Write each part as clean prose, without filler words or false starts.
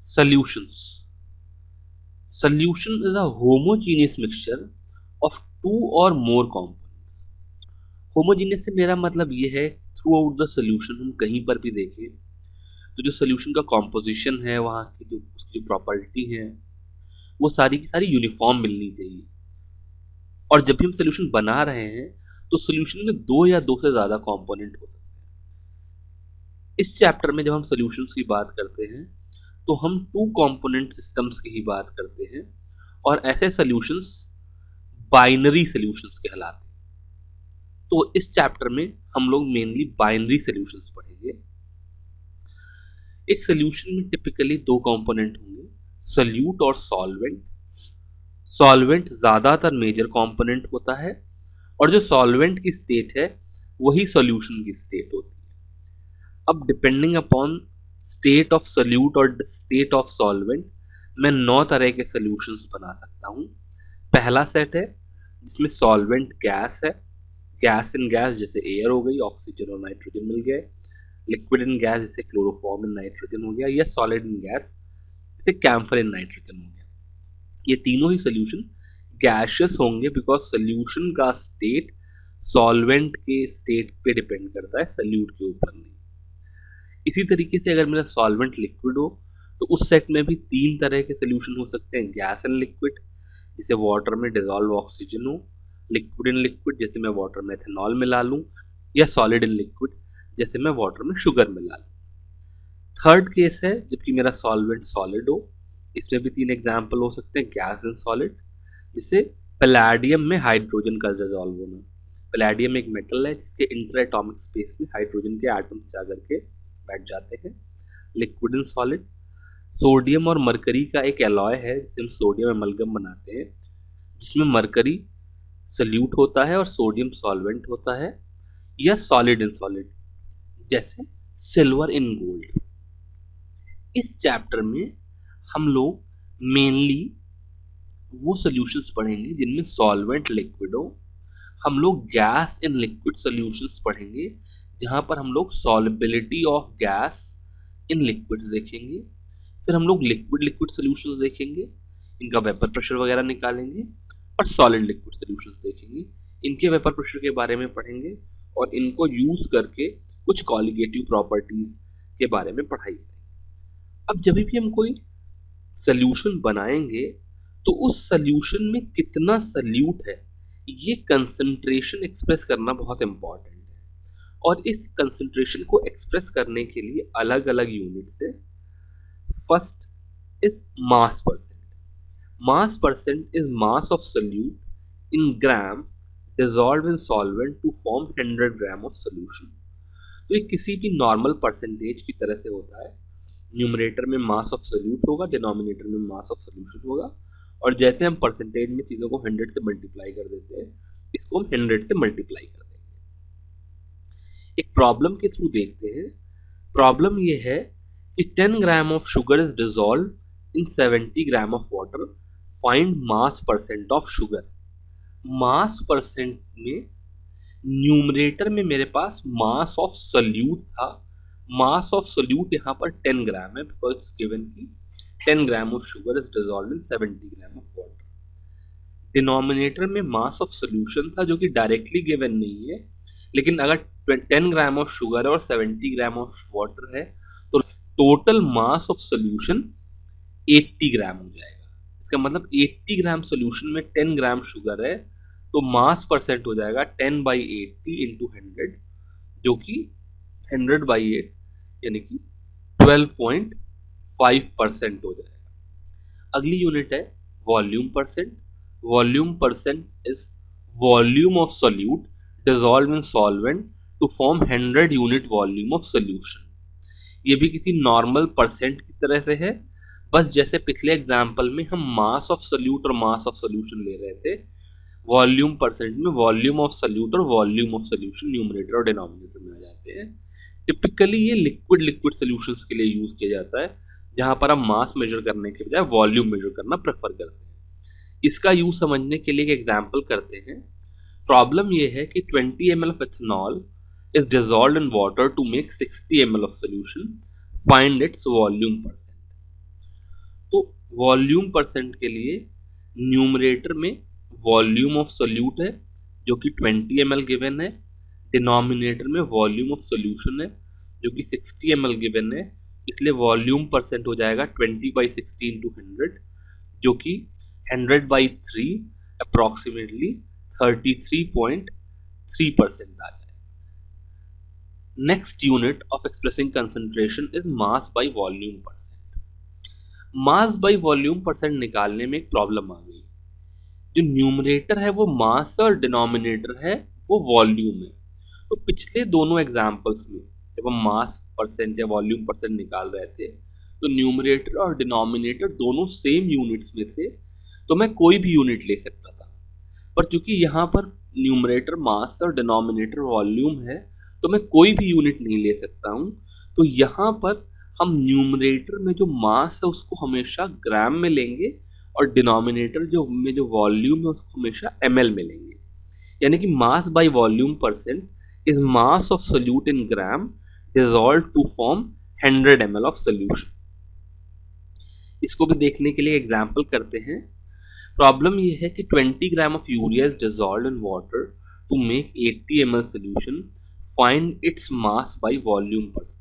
Solutions. Solution is a homogeneous mixture of two or more components. Homogeneous से मेरा मतलब ये है थ्रू आउट द सोल्यूशन हम कहीं पर भी देखें तो जो सोल्यूशन का कॉम्पोजिशन है, वहाँ की जो उसकी जो प्रॉपर्टी है, वो सारी की सारी यूनिफॉर्म मिलनी चाहिए। और जब भी हम सोल्यूशन बना रहे हैं तो सोल्यूशन में दो या दो से ज़्यादा कंपोनेंट हो सकते हैं। इस चैप्टर में जब हम सोल्यूशंस की बात करते हैं तो हम टू कंपोनेंट सिस्टम्स की ही बात करते हैं, और ऐसे सोल्यूशंस बाइनरी सोल्यूशंस कहलाते हैं। तो इस चैप्टर में हम लोग मेनली बाइनरी सोल्यूशंस पढ़ेंगे। एक सोल्यूशन में टिपिकली दो कंपोनेंट होंगे, सोल्यूट और सॉल्वेंट। सॉल्वेंट ज़्यादातर मेजर कंपोनेंट होता है, और जो सॉल्वेंट की स्टेट है वही सॉल्यूशन की स्टेट होती है। अब depending upon state of solute और स्टेट ऑफ सॉल्वेंट मैं 9 तरह के सॉल्यूशंस बना सकता हूँ। पहला सेट है जिसमें सॉल्वेंट गैस है, गैस इन गैस जैसे एयर हो गई, ऑक्सीजन और नाइट्रोजन मिल गए, लिक्विड इन गैस जैसे क्लोरोफॉर्म इन नाइट्रोजन हो गया, या सॉलिड इन गैस जैसे कैम्फर इन नाइट्रोजन हो गया। ये तीनों ही सोल्यूशन गैशियस होंगे बिकॉज सोल्यूशन का स्टेट सॉल्वेंट के स्टेट पे डिपेंड करता है, सोल्यूट के ऊपर नहीं। इसी तरीके से अगर मेरा सॉल्वेंट लिक्विड हो तो उस सेट में भी 3 तरह के सोल्यूशन हो सकते हैं, गैस इन लिक्विड जैसे वाटर में डिजॉल्व ऑक्सीजन हो, लिक्विड इन लिक्विड जैसे मैं वाटर में एथेनॉल मिला लूँ, या सॉलिड इन लिक्विड जैसे मैं वाटर में शुगर मिला लूँ। थर्ड केस है जबकि मेरा सॉल्वेंट सॉलिड हो, इसमें भी 3 एग्जाम्पल हो सकते हैं, गैस इन सॉलिड जिसे पैलेडियम में हाइड्रोजन का डिजॉल्व होना। पैलेडियम एक मेटल है जिसके इंटर एटॉमिक स्पेस में हाइड्रोजन के एटम्स जाकर के बैठ जाते हैं। लिक्विड इन सॉलिड सोडियम और मरकरी का एक एलॉय है जिसे हम सोडियम एमलगम बनाते हैं, जिसमें मरकरी सोल्यूट होता है और सोडियम सॉल्वेंट होता है, या सॉलिड इन सॉलिड जैसे सिल्वर इन गोल्ड। इस चैप्टर में हम लोग मेनली वो सॉल्यूशंस पढ़ेंगे जिनमें सॉल्वेंट लिक्विड हो। हम लोग गैस इन लिक्विड सॉल्यूशंस पढ़ेंगे जहाँ पर हम लोग solubility of gas in liquids देखेंगे। फिर हम लोग लिक्विड लिक्विड सॉल्यूशंस देखेंगे, इनका वेपर प्रेशर वगैरह निकालेंगे, और सॉलिड लिक्विड सॉल्यूशंस देखेंगे, इनके वेपर प्रेशर के बारे में पढ़ेंगे, और इनको यूज करके कुछ कॉलिगेटिव प्रॉपर्टीज के बारे में पढ़ाई करेंगे। अब जब भी हम कोई सॉल्यूशन बनाएंगे तो उस सॉल्यूशन में कितना सॉल्यूट है ये कंसंट्रेशन एक्सप्रेस करना बहुत इंपॉर्टेंट है, और इस कंसंट्रेशन को एक्सप्रेस करने के लिए अलग अलग यूनिट्स है। First is mass percent. Mass percent is mass of solute in gram dissolve in solvent to form 100 gram of solution. तो ये किसी भी नॉर्मल परसेंटेज की तरह से होता है, न्यूमरेटर में मास ऑफ सोल्यूट होगा, डिनोमिनेटर में मास ऑफ सोल्यूशन होगा, और जैसे हम परसेंटेज में चीज़ों को 100 से मल्टीप्लाई कर देते हैं, इसको हम 100 से मल्टीप्लाई कर देंगे। एक प्रॉब्लम के थ्रू देखते हैं। प्रॉब्लम ये है कि 10 gram of sugar is dissolve in 70 gram of water, find mass percent of sugar. Mass percent में न्यूमरेटर में मेरे पास मास ऑफ सोल्यूट था, मास ऑफ सोल्यूट यहाँ पर 10 ग्राम है बिकॉज इट्स गिवन की 10 gram of sugar is dissolved in 70 gram of water. Denominator में mass of solution था जो कि डायरेक्टली गिवन नहीं है, लेकिन अगर 10 ग्राम ऑफ शुगर है और 70 ग्राम ऑफ वाटर है तो टोटल मास ऑफ सोल्यूशन 80 ग्राम हो जाएगा। इसका मतलब 80 ग्राम सोल्यूशन में 10 ग्राम शुगर है तो मास परसेंट हो जाएगा 10/80 इंटू 100, जो कि 100/8 यानी कि 12.5% हो जाएगा। अगली यूनिट है volume percent. Volume percent is volume of solute dissolve in solvent to form 100 unit volume of solution. ये भी किसी नॉर्मल परसेंट की तरह से है, बस जैसे पिछले एग्जाम्पल में हम मास ऑफ सोल्यूट और मास ऑफ सोल्यूशन ले रहे थे, वॉल्यूम परसेंट में वॉल्यूम ऑफ सोल्यूट और वॉल्यूम ऑफ सोल्यूशन न्यूमरेटर और डिनोमिनेटर में आ जाते हैं। टिपिकली ये लिक्विड लिक्विड सोल्यूशंस के लिए यूज किया जाता है, जहां पर हम मास मेजर करने के बजाय वॉल्यूम मेजर करना प्रेफर करते हैं। इसका यूज समझने के लिए एक एग्जाम्पल करते हैं। प्रॉब्लम ये है कि 20 ml of ethanol is dissolved in water to make 60 ml of solution. Find its volume percent. Volume percent के लिए न्यूमरेटर में वॉल्यूम ऑफ सोल्यूट है जो कि 20 ml गिवन है, डिनोमिनेटर में वॉल्यूम ऑफ सोल्यूशन है जो कि 60 ml गिवन है, इसलिए वॉल्यूम परसेंट हो जाएगा 20/60 इंटू 100 जो कि 100/3 अप्रॉक्सीमेटली 33.3% आ जाएगा। Next unit of expressing concentration is mass by volume percent. Mass by volume percent निकालने में एक प्रॉब्लम आ गई। जो न्यूमरेटर है वो मास और डिनोमिनेटर है वो वॉल्यूम है। तो पिछले दोनों एग्जांपल्स में जब हम मास परसेंट या वॉल्यूम परसेंट निकाल रहे थे तो न्यूमरेटर और डिनोमिनेटर दोनों सेम यूनिट्स में थे, तो मैं कोई भी यूनिट ले सकता था। पर चूंकि यहाँ पर न्यूमरेटर मास और डिनोमिनेटर वॉल्यूम है तो मैं कोई भी यूनिट नहीं ले सकता हूँ। तो यहाँ पर हम न्यूमरेटर में जो मास है उसको हमेशा ग्राम में लेंगे और डिनोमिनेटर जो वॉल्यूम है उसको हमेशा ml में लेंगे। यानी कि मास by volume percent is mass of solute in gram dissolved to form 100 ml of solution। इसको भी देखने के लिए एग्जाम्पल करते हैं। प्रॉब्लम ये है कि 20 gram of urea is dissolved in water to make 80 ml solution, find its mass by volume percent.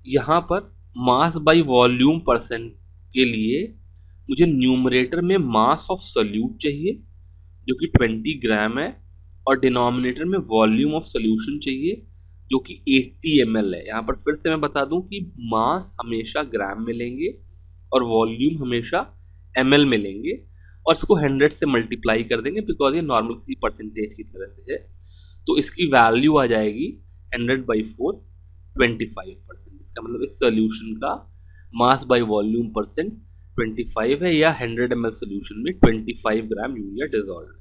यहाँ पर मास बाय वॉल्यूम परसेंट के लिए मुझे न्यूमरेटर में मास ऑफ सोल्यूट चाहिए जो कि 20 ग्राम है और डिनोमिनेटर में वॉल्यूम ऑफ सोल्यूशन चाहिए जो कि 80 ml है। यहाँ पर फिर से मैं बता दूं कि मास हमेशा ग्राम में लेंगे और वॉल्यूम हमेशा ml में लेंगे और इसको 100 से मल्टीप्लाई कर देंगे बिकॉज ये नॉर्मल की परसेंटेज की तरह से है। तो इसकी वैल्यू आ जाएगी 100/4 25%। इसका मतलब इस सोल्यूशन का मास बाय वॉल्यूम परसेंट 25 है या 100 ml सोल्यूशन में 25 ग्राम यूरिया डिजॉल्व है।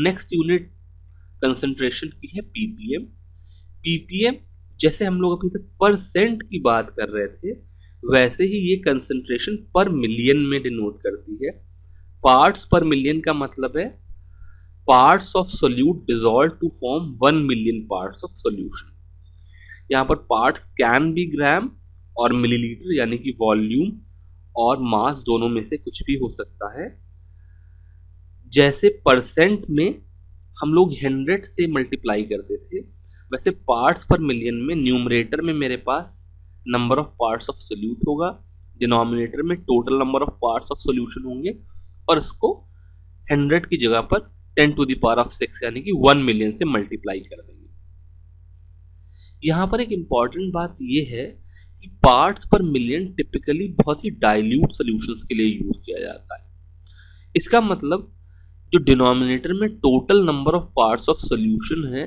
नेक्स्ट यूनिट कंसंट्रेशन की है ppm। ppm जैसे हम लोग अभी तक परसेंट की बात कर रहे थे वैसे ही ये कंसंट्रेशन पर मिलियन में डिनोट करती है। पार्ट्स पर मिलियन का मतलब है parts of solute dissolve to form 1 million parts of solution. यहाँ पर पार्ट्स कैन बी ग्राम और मिलीलीटर यानी कि वॉल्यूम और मास दोनों में से कुछ भी हो सकता है। जैसे परसेंट में हम लोग 100 से मल्टीप्लाई करते थे वैसे पार्ट्स पर मिलियन में न्यूमरेटर में मेरे पास number of parts of solute होगा, डिनोमिनेटर में total number of parts of solution होंगे और इसको 100 की जगह पर 10⁶ यानी कि 1 मिलियन से मल्टीप्लाई कर देंगे। यहाँ पर एक इंपॉर्टेंट बात यह है कि पार्ट्स पर मिलियन टिपिकली बहुत ही डाइल्यूट सॉल्यूशंस के लिए यूज किया जाता है। इसका मतलब जो डिनोमिनेटर में total number of parts of solution है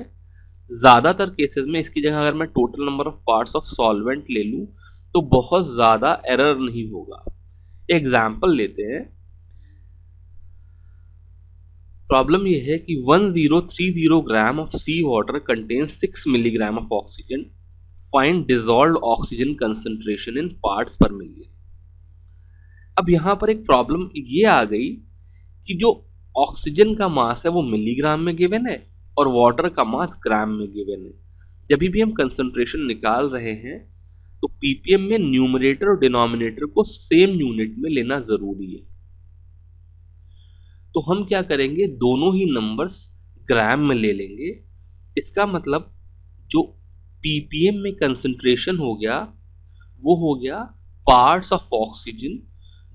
ज़्यादातर केसेस में इसकी जगह अगर मैं total number of parts of solvent ले लूँ तो बहुत ज़्यादा एरर नहीं होगा। एग्जाम्पल लेते हैं। प्रॉब्लम यह है कि 1030 gram of sea water contains 6 milligram of oxygen, find dissolved oxygen concentration in parts per million. अब यहाँ पर एक प्रॉब्लम ये आ गई कि जो ऑक्सीजन का मास है वो मिलीग्राम में गिवन है और वाटर का मास ग्राम में गिवन है। जब भी हम कंसंट्रेशन निकाल रहे हैं तो पीपीएम में न्यूमरेटर और डिनोमिनेटर को सेम यूनिट में लेना जरूरी है। तो हम क्या करेंगे, दोनों ही नंबर्स ग्राम में ले लेंगे। इसका मतलब जो पीपीएम में कंसंट्रेशन हो गया वो हो गया पार्ट्स ऑफ ऑक्सीजन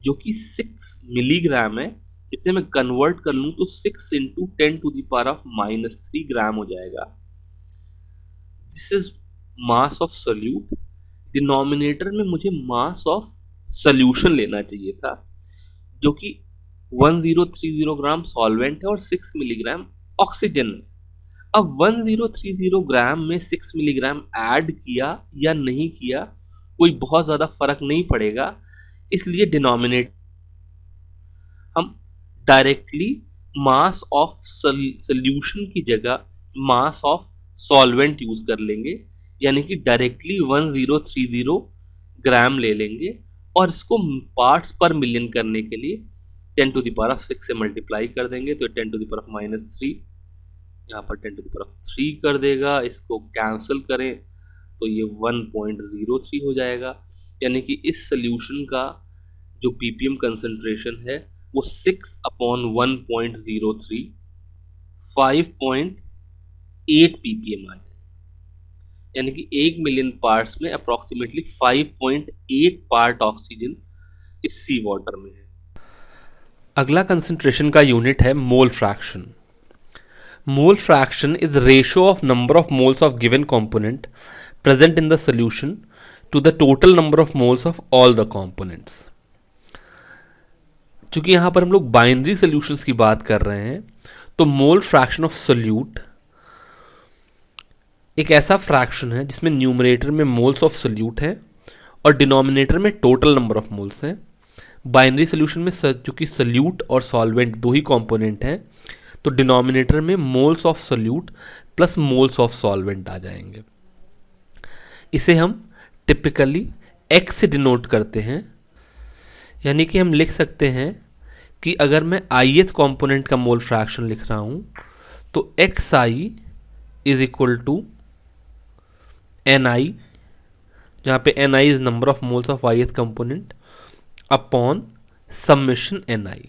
जो कि 6 मिलीग्राम है। इसे मैं कन्वर्ट कर लूं तो 6 × 10⁻³ ग्राम हो जाएगा। This is mass of solute. Denominator में मुझे मास ऑफ सोल्यूशन लेना चाहिए था जो कि 1030 ग्राम सॉल्वेंट है और 6 मिलीग्राम ऑक्सीजन है। अब 1030 ग्राम में 6 मिलीग्राम ऐड किया या नहीं किया कोई बहुत ज़्यादा फर्क नहीं पड़ेगा, इसलिए डिनोमिनेटर हम डायरेक्टली मास ऑफ सोल्यूशन की जगह मास ऑफ सॉल्वेंट यूज कर लेंगे, यानी कि डायरेक्टली 1030 ग्राम ले लेंगे और इसको पार्ट्स पर मिलियन करने के लिए 10⁶ से मल्टीप्लाई कर देंगे तो 10⁻³ यहाँ पर 10⁻³ कर देगा। इसको कैंसिल करें तो ये 1.03 हो जाएगा, यानी कि इस सोल्यूशन का जो ppm कंसंट्रेशन है वो 6/1.03 5.8 ppm आ जाए, यानी कि 1 मिलियन पार्ट्स में अप्रोक्सीमेटली 5.8 पार्ट ऑक्सीजन इस सी वाटर में है। अगला कंसंट्रेशन का यूनिट है mole fraction. Mole fraction is ratio of number of moles of given component present in the solution to the total number of moles of all the components. चूंकि यहां पर हम लोग बाइनरी सॉल्यूशंस की बात कर रहे हैं, तो मोल फ्रैक्शन ऑफ सोल्यूट एक ऐसा फ्रैक्शन है जिसमें न्यूमरेटर में मोल्स ऑफ सोल्यूट है और डिनोमिनेटर में टोटल नंबर ऑफ मोल्स हैं। बाइनरी सोल्यूशन में चूंकि सोल्यूट और सॉल्वेंट दो ही कंपोनेंट हैं, तो डिनोमिनेटर में moles of solute plus moles of solvent आ जाएंगे। इसे हम टिपिकली x से डिनोट करते हैं, यानी कि हम लिख सकते हैं कि अगर मैं ith कंपोनेंट का मोल फ्रैक्शन लिख रहा हूं तो xi is equal to ni, जहाँ पे ni is number of moles of ith component upon summation ni।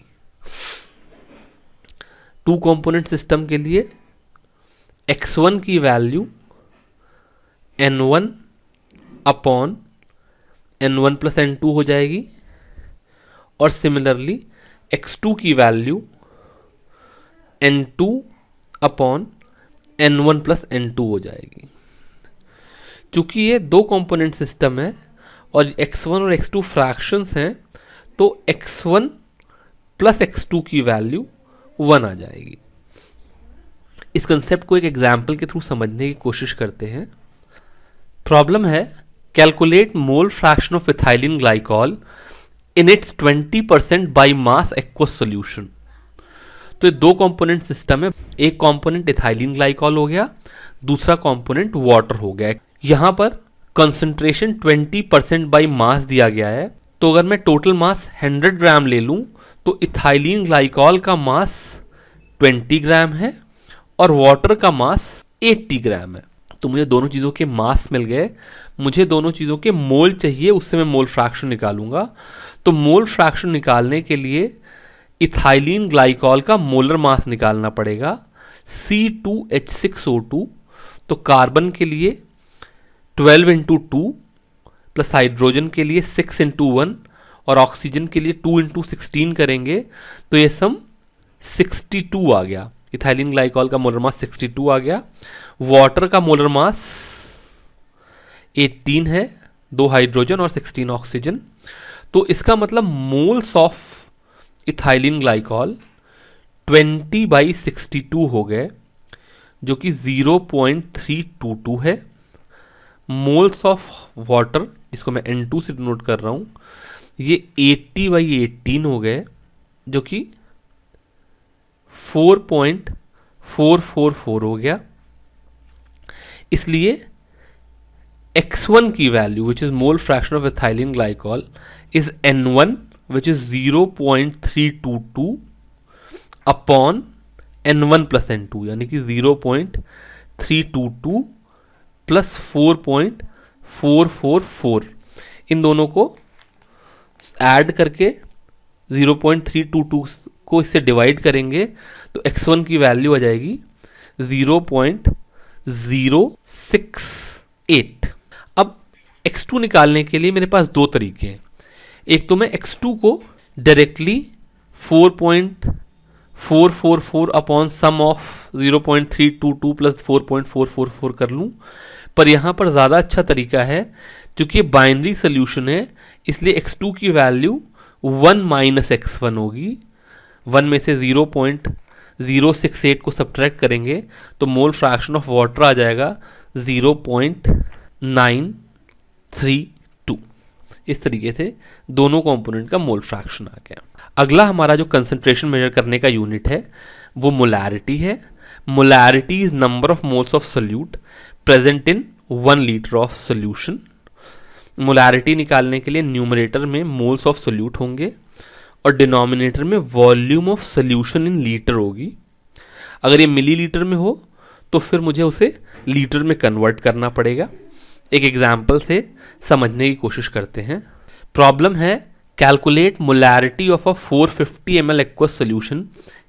Two component system के लिए x1 की value n1 upon n1 plus n2 हो जाएगी और सिमिलरली x2 की value n2 upon n1 plus n2 हो जाएगी। चूंकि ये दो कंपोनेंट सिस्टम है और x1 और x2 फ्रैक्शंस हैं, तो x1 प्लस x2 की वैल्यू 1 आ जाएगी। इस कंसेप्ट को एक एग्जाम्पल के थ्रू समझने की कोशिश करते हैं। प्रॉब्लम है calculate mole fraction of ethylene glycol in its 20% by mass aqueous solution. तो ये दो कंपोनेंट सिस्टम है, एक कंपोनेंट इथाइलिन ग्लाइकॉल हो गया, दूसरा कंपोनेंट वाटर हो गया। यहां पर कंसंट्रेशन 20% बाई मास दिया गया है, तो अगर मैं टोटल मास 100 ग्राम ले लूं तो इथाइलिन ग्लाइकॉल का मास 20 ग्राम है और वाटर का मास 80 ग्राम है। तो मुझे दोनों चीज़ों के मास मिल गए, मुझे दोनों चीज़ों के मोल चाहिए, उससे मैं मोल फ्रैक्शन निकालूंगा। तो मोल फ्रैक्शन निकालने के लिए इथाइलिन ग्लाइकॉल का मोलर मास निकालना पड़ेगा C2H6O2। तो कार्बन के लिए 12 इंटू 2 प्लस हाइड्रोजन के लिए 6 इंटू 1 और ऑक्सीजन के लिए 2 इंटू 16 करेंगे तो ये सम 62 आ गया। इथाइलिन ग्लाइकॉल का मोलर मास 62 आ गया। वाटर का मोलर मास 18 है, 2 हाइड्रोजन और 16 ऑक्सीजन। तो इसका मतलब मोल्स ऑफ इथाइलिन ग्लाइकॉल 20/62 हो गए, जो कि 0.322 है। मोल्स ऑफ वाटर, जिसको मैं N2 से डिनोट कर रहा हूं, ये 80/18 हो गए, जो कि 4.444 हो गया। इसलिए x1 की value which is mole fraction of ethylene glycol is n1 which is 0.322 upon n1 plus n2, यानी कि 0.322 प्लस 4.444। इन दोनों को ऐड करके 0.322 को इससे डिवाइड करेंगे तो x1 की वैल्यू आ जाएगी 0.068। अब x2 निकालने के लिए मेरे पास दो तरीके हैं। एक तो मैं x2 को directly 4.444 upon sum of 0.322 plus 4.444 कर लूँ, पर यहाँ पर ज़्यादा अच्छा तरीका है, क्योंकि बाइनरी सोल्यूशन है, इसलिए x2 की वैल्यू 1 माइनस x1 होगी। 1 में से 0.068 को सब्ट्रैक्ट करेंगे तो मोल फ्रैक्शन ऑफ वाटर आ जाएगा 0.932। इस तरीके से दोनों कंपोनेंट का मोल फ्रैक्शन आ गया। अगला हमारा जो कंसंट्रेशन मेजर करने का यूनिट है वो मोलैरिटी है। Molarity is number of moles of solute present in 1 litre of solution. Molarity निकालने के लिए न्यूमरेटर में मोल्स ऑफ सोल्यूट होंगे और डिनोमिनेटर में volume of solution in litre होगी। अगर ये मिलीलीटर में हो तो फिर मुझे उसे लीटर में कन्वर्ट करना पड़ेगा। एक एग्जाम्पल से समझने की कोशिश करते हैं। प्रॉब्लम है calculate molarity of a 450 ml aqueous solution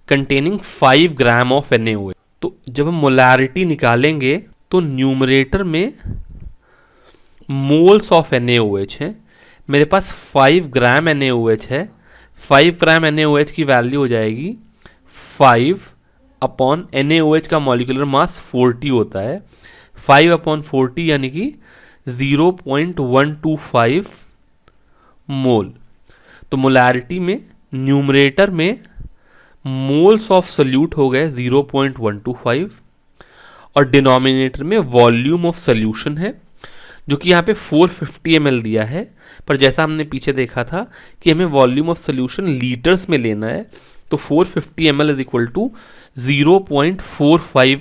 containing 5 gram of NaOH। तो जब हम मोलैरिटी निकालेंगे तो न्यूमरेटर में मोल्स ऑफ NaOH है, मेरे पास 5 ग्राम NaOH है। 5 ग्राम NaOH की वैल्यू हो जाएगी 5 अपॉन NaOH का मॉलिक्यूलर मास 40 होता है, 5 अपॉन 40 यानी कि 0.125 मोल। तो मोलैरिटी में न्यूमरेटर में मोल्स ऑफ सोल्यूट हो गए 0.125 और डिनोमिनेटर में वॉल्यूम ऑफ सोल्यूशन है जो कि यहाँ पे 450 ml दिया है, पर जैसा हमने पीछे देखा था कि हमें वॉल्यूम ऑफ सोल्यूशन लीटर्स में लेना है, तो 450 ml is equal to 0.45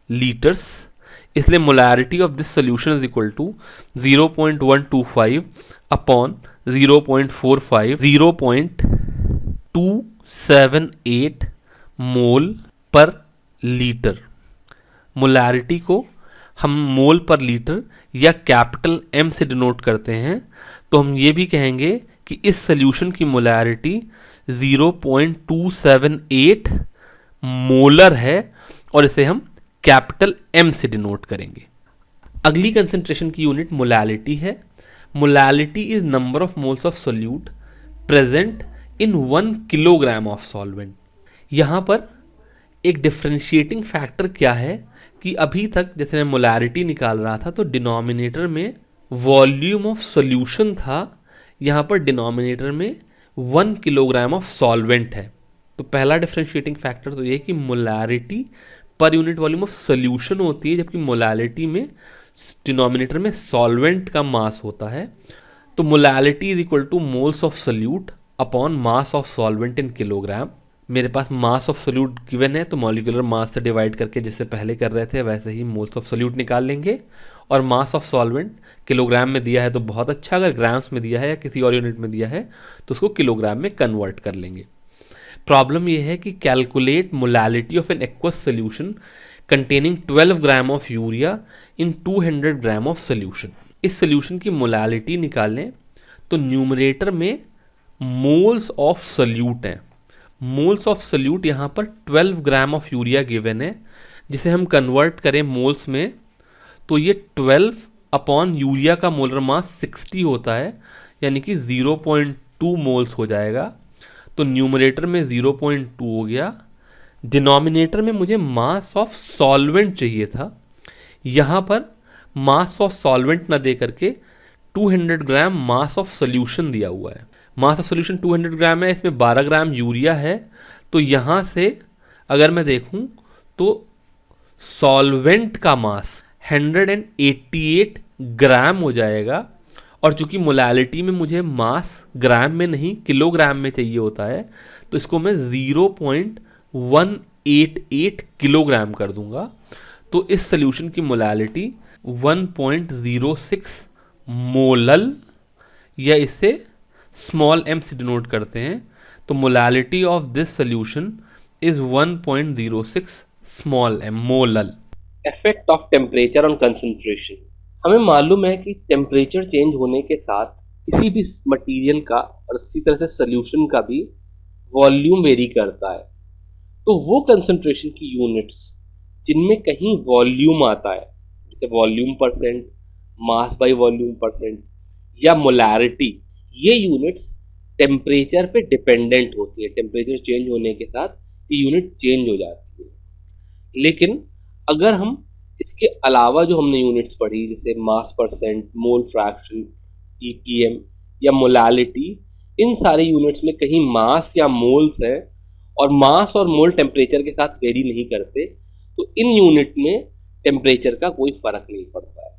litres, इसलिए molarity of this solution is equal to 0.125 upon 0.45, 0.278 mole पर लीटर। मोलैरिटी को हम मोल पर लीटर या कैपिटल M से डिनोट करते हैं, तो हम ये भी कहेंगे कि इस सोल्यूशन की मोलैरिटी 0.278 मोलर है और इसे हम कैपिटल M से डिनोट करेंगे। अगली कंसंट्रेशन की यूनिट मोलैलिटी है। Molality is number of moles of solute present in 1 kilogram of solvent. यहाँ पर एक डिफरेंशिएटिंग फैक्टर क्या है कि अभी तक जैसे मैं मोलैरिटी निकाल रहा था तो डिनोमिनेटर में वॉल्यूम ऑफ सोल्यूशन था, यहाँ पर डिनोमिनेटर में 1 किलोग्राम ऑफ सॉल्वेंट है। तो पहला डिफरेंशिएटिंग फैक्टर तो ये कि molarity per unit volume of solution होती है, जबकि मोलैलिटी में डिनोमिनेटर में सॉल्वेंट का मास होता है। तो molality is equal two moles of solute upon mass of solvent in kilogram. मेरे पास मास ऑफ सोल्यूट गिवन है तो मॉलिक्यूलर मास से डिवाइड करके जैसे पहले कर रहे थे वैसे ही मोल्स ऑफ सोल्यूट निकाल लेंगे, और मास ऑफ सॉल्वेंट किलोग्राम में दिया है तो बहुत अच्छा, अगर ग्राम्स में दिया है या किसी और यूनिट में दिया है तो उसको किलोग्राम में कन्वर्ट कर लेंगे। प्रॉब्लम यह है कि calculate molality of an aqueous solution containing 12 gram of urea in 200 gram of solution. इस सोल्यूशन की मोलैलिटी निकालें तो न्यूमरेटर में मोल्स ऑफ सोल्यूट हैं। मोल्स ऑफ सोल्यूट यहाँ पर 12 ग्राम ऑफ यूरिया गिवन है, जिसे हम कन्वर्ट करें मोल्स में तो ये 12 अपॉन यूरिया का मोलर मास 60 होता है, यानी कि 0.2 मोल्स हो जाएगा। तो न्यूमरेटर में 0.2 हो गया। डिनोमिनेटर में मुझे मास ऑफ सॉल्वेंट चाहिए था, यहाँ पर मास ऑफ सॉल्वेंट ना दे करके 200 ग्राम मास ऑफ सोल्यूशन दिया हुआ है। मास ऑफ सोल्यूशन 200 ग्राम है, इसमें 12 ग्राम यूरिया है, तो यहाँ से अगर मैं देखूँ तो सॉल्वेंट का मास 188 ग्राम हो जाएगा, और चूंकि मोलैलिटी में मुझे मास ग्राम में नहीं किलोग्राम में चाहिए होता है तो इसको मैं 0.188 किलोग्राम कर दूंगा। तो इस सोल्यूशन की मोलैलिटी 1.06 मोलल, या इसे स्मॉल m से डिनोट करते हैं, तो molality of this solution is 1.06 small m molal. Effect of temperature on concentration. हमें मालूम है कि टेम्परेचर चेंज होने के साथ किसी भी मटेरियल का और इसी तरह से सोल्यूशन का भी वॉल्यूम वेरी करता है। तो वो कंसंट्रेशन की यूनिट्स जिनमें कहीं वॉल्यूम आता है, जैसे volume percent, mass by volume percent या मोलैरिटी, ये यूनिट्स टेम्परेचर पे डिपेंडेंट होती है। टेम्परेचर चेंज होने के साथ ये यूनिट चेंज हो जाती है। लेकिन अगर हम इसके अलावा जो हमने यूनिट्स पढ़ी जैसे मास परसेंट, मोल फ्रैक्शन, ppm या मोलैलिटी, इन सारे यूनिट्स में कहीं मास या मोल्स है और मास और मोल टेम्परेचर के साथ वेरी नहीं करते, तो इन यूनिट में टेम्परेचर का कोई फर्क नहीं पड़ता है।